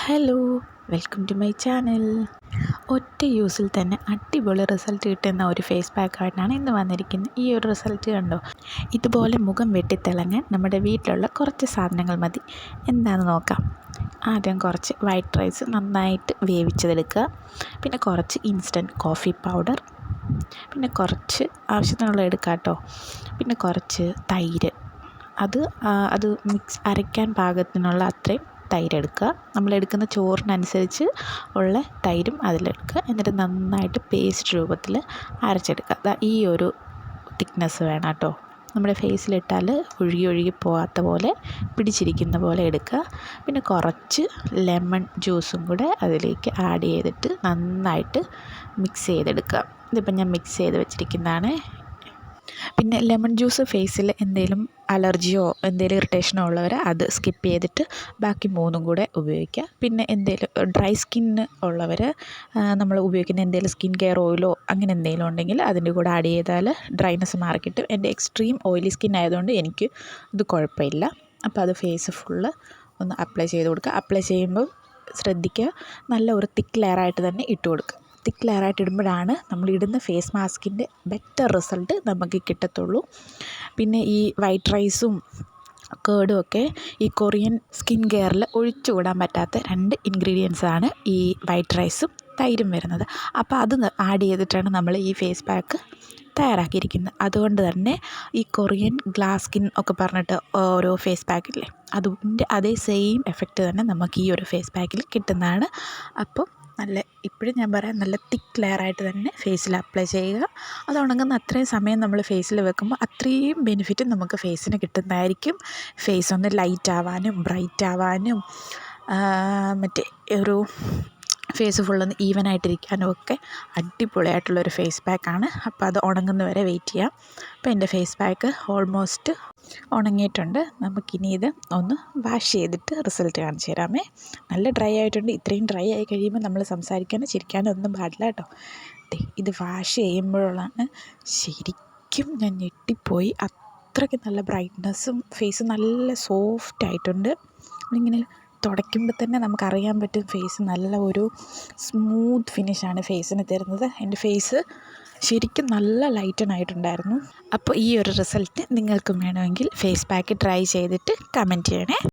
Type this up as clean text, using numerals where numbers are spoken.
Hello, welcome to my channel. ഒറ്റ യൂസിൽ തന്നെ അടിപൊളി റിസൾട്ട് കിട്ടുന്ന ഒരു ഫേസ് പാക്കായിട്ടാണ് ഇന്ന് വന്നിരിക്കുന്നത്. ഈ ഒരു റിസൾട്ട് കണ്ടോ? ഇതുപോലെ മുഖം വെട്ടിത്തിളങ്ങാൻ നമ്മുടെ വീട്ടിലുള്ള കുറച്ച് സാധനങ്ങൾ മതി. എന്താണെന്ന് നോക്കാം. ആദ്യം കുറച്ച് വൈറ്റ് റൈസ് നന്നായിട്ട് വേവിച്ചതെടുക്കുക. പിന്നെ കുറച്ച് ഇൻസ്റ്റൻറ്റ് കോഫി പൗഡർ, പിന്നെ കുറച്ച് ആവശ്യത്തിനുള്ള എടുക്കാം കേട്ടോ. പിന്നെ കുറച്ച് തൈര്, അത് അരയ്ക്കാൻ പാകത്തിനുള്ള അത്രയും തൈരെടുക്കുക. നമ്മളെടുക്കുന്ന ചോറിനനുസരിച്ച് ഉള്ള തൈരും അതിലെടുക്കുക. എന്നിട്ട് നന്നായിട്ട് പേസ്റ്റ് രൂപത്തിൽ അരച്ചെടുക്കുക. ഈ ഒരു തിക്നെസ് വേണം കേട്ടോ. നമ്മുടെ ഫേസിലിട്ടാൽ ഒഴുകി പോകാത്ത പോലെ പിടിച്ചിരിക്കുന്ന പോലെ എടുക്കുക. പിന്നെ കുറച്ച് ലെമൺ ജ്യൂസും കൂടെ അതിലേക്ക് ആഡ് ചെയ്തിട്ട് നന്നായിട്ട് മിക്സ് ചെയ്തെടുക്കുക. ഇതിപ്പോൾ ഞാൻ മിക്സ് ചെയ്ത് വെച്ചിരിക്കുന്നതാണ്. പിന്നെ ലെമൺ ജ്യൂസ് ഫേസിൽ എന്തെങ്കിലും അലർജിയോ എന്തെങ്കിലും ഇറിറ്റേഷനോ ഉള്ളവർ അത് സ്കിപ്പ് ചെയ്തിട്ട് ബാക്കി മൂന്നും കൂടെ ഉപയോഗിക്കുക. പിന്നെ എന്തെങ്കിലും ഡ്രൈ സ്കിന്ന് ഉള്ളവർ നമ്മൾ ഉപയോഗിക്കുന്ന എന്തെങ്കിലും സ്കിൻ കെയർ ഓയിലോ അങ്ങനെ എന്തെങ്കിലും ഉണ്ടെങ്കിൽ അതിൻ്റെ കൂടെ ആഡ് ചെയ്താൽ ഡ്രൈനെസ് മാറിക്കിട്ടും. എൻ്റെ എക്സ്ട്രീം ഓയിലി സ്കിൻ ആയതുകൊണ്ട് എനിക്ക് ഇത് കുഴപ്പമില്ല. അപ്പോൾ അത് ഫേസ് ഫുള്ള് ഒന്ന് അപ്ലൈ ചെയ്ത് കൊടുക്കുക. അപ്ലൈ ചെയ്യുമ്പോൾ ശ്രദ്ധിക്കുക, നല്ല ഒരു തിക്ക് ലെയറായിട്ട് തന്നെ ഇട്ട് കൊടുക്കുക. തിക്ക് ലെയറായിട്ട് ഇടുമ്പോഴാണ് നമ്മളിടുന്ന ഫേസ് മാസ്കിൻ്റെ ബെറ്റർ റിസൾട്ട് നമുക്ക് കിട്ടത്തുള്ളൂ. പിന്നെ ഈ വൈറ്റ് റൈസും കേർഡും ഒക്കെ ഈ കൊറിയൻ സ്കിൻ കെയറിൽ ഒഴിച്ചുകൂടാൻ പറ്റാത്ത 2 ഇൻഗ്രീഡിയൻസാണ് ഈ വൈറ്റ് റൈസും തൈരും വരുന്നത്. അപ്പോൾ അത് ആഡ് ചെയ്തിട്ടാണ് നമ്മൾ ഈ ഫേസ് പാക്ക് തയ്യാറാക്കിയിരിക്കുന്നത്. അതുകൊണ്ട് തന്നെ ഈ കൊറിയൻ ഗ്ലാസ് സ്കിൻ ഒക്കെ പറഞ്ഞിട്ട് ഓരോ ഫേസ് പാക്കില്ലേ, അതിൻ്റെ അതേ സെയിം എഫക്റ്റ് തന്നെ നമുക്ക് ഈ ഒരു ഫേസ് പാക്കിൽ കിട്ടുന്നതാണ്. അപ്പം ഇപ്പോഴും ഞാൻ പറയാം, നല്ല തിക്ക് ലെയറായിട്ട് തന്നെ ഫേസിൽ അപ്ലൈ ചെയ്യുക. അത് ഉണങ്ങുന്ന അത്രയും സമയം നമ്മൾ ഫേസിൽ വെക്കുമ്പോൾ അത്രയും ബെനിഫിറ്റ് നമുക്ക് ഫേസിന് കിട്ടുന്നതായിരിക്കും. ഫേസ് ഒന്ന് ലൈറ്റ് ആവാനും ബ്രൈറ്റ് ആവാനും മറ്റേ ഒരു ഫേസ് ഫുള്ളൊന്ന് ഈവനായിട്ടിരിക്കാനും ഒക്കെ അടിപൊളിയായിട്ടുള്ളൊരു ഫേസ് പാക്കാണ്. അപ്പോൾ അത് ഉണങ്ങുന്നവരെ വെയിറ്റ് ചെയ്യാം. അപ്പോൾ എൻ്റെ ഫേസ് പാക്ക് ഓൾമോസ്റ്റ് ഉണങ്ങിയിട്ടുണ്ട്. നമുക്കിനി ഇത് ഒന്ന് വാഷ് ചെയ്തിട്ട് റിസൾട്ട് കാണിച്ചു തരാമേ. നല്ല ഡ്രൈ ആയിട്ടുണ്ട്. ഇത്രയും ഡ്രൈ ആയി കഴിയുമ്പോൾ നമ്മൾ സംസാരിക്കാനോ ചിരിക്കാനോ ഒന്നും പാടില്ല കേട്ടോ. ഇത് വാഷ് ചെയ്യുമ്പോഴാണ് ശരിക്കും ഞാൻ ഞെട്ടിപ്പോയി. അത്രയ്ക്ക് നല്ല ബ്രൈറ്റ്നസ്സും ഫേസ് നല്ല സോഫ്റ്റ് ആയിട്ടുണ്ട്. ഇങ്ങനെ തുടയ്ക്കുമ്പോൾ തന്നെ നമുക്കറിയാൻ പറ്റും ഫേസ് നല്ല ഒരു സ്മൂത്ത് ഫിനിഷാണ് ഫേസിന് തരുന്നത്. എൻ്റെ ഫേസ് ശരിക്കും നല്ല ലൈറ്റൻ ആയിട്ടുണ്ടായിരുന്നു. അപ്പോൾ ഈ ഒരു റിസൾട്ട് നിങ്ങൾക്കും വേണമെങ്കിൽ ഫേസ് പാക്ക് ട്രൈ ചെയ്തിട്ട് കമൻറ്റ് ചെയ്യണേ.